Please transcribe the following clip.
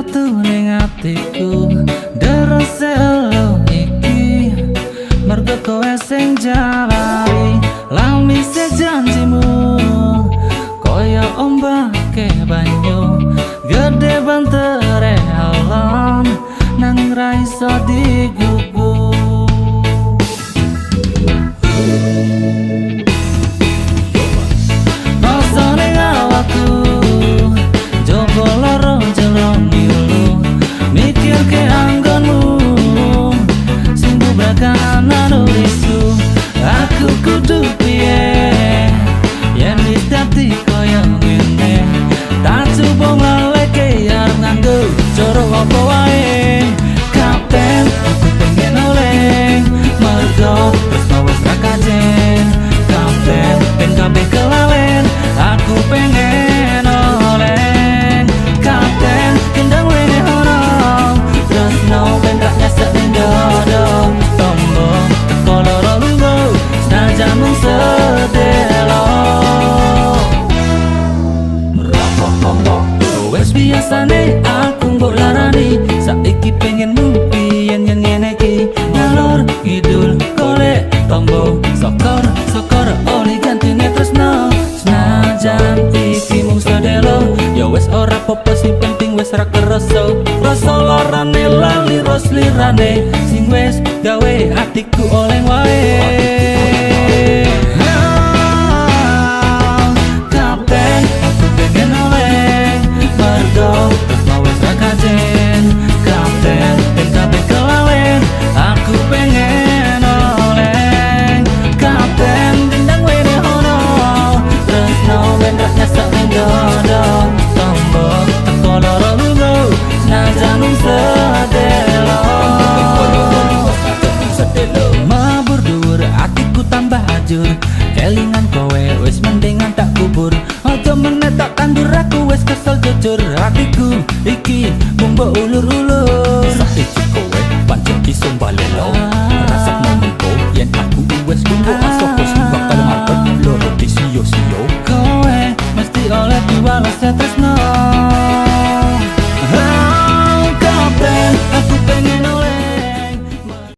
metu ning atiku deres elo iki mergo kowe sing jalari lamise janjimu koyo ombak ke banyu gede bantere alon nang ra iso digugu. Rasane awakku jogo loro jero ngilu mikir ke anggonmu sing bubrakan nulisu aku kudu piye yen wis dadi koyo ngene tak coba ngaleke arep nganggo cara apa wae kapten aku pengen oleng mergo tresno wis ra kajen kapten ben kabeh kelalen aku pengen oleng kapten kendang wene ono tresno ben ra nyesek ning dodo tombo teko loro lungo senajan mung sedelo wes biasane aku mbok larani saiki pengen mumpi yen ngene iki ngalor ngidul golek tombo sokor oli gantine tresno senajan iki mung sedelo ya wes ora apa-apa sing penting wes ra kerasa rasa larane lali ros lirane sing wes gawe atiku oleng wae. Mabur dhuwur atiku tambah ajur kelingan kowe wis mendingan tak kubur aja meneh tak tandur aku wis kesel jujur atiku iki mung mbok ulur-ulur saiki kowe pancen iso balelo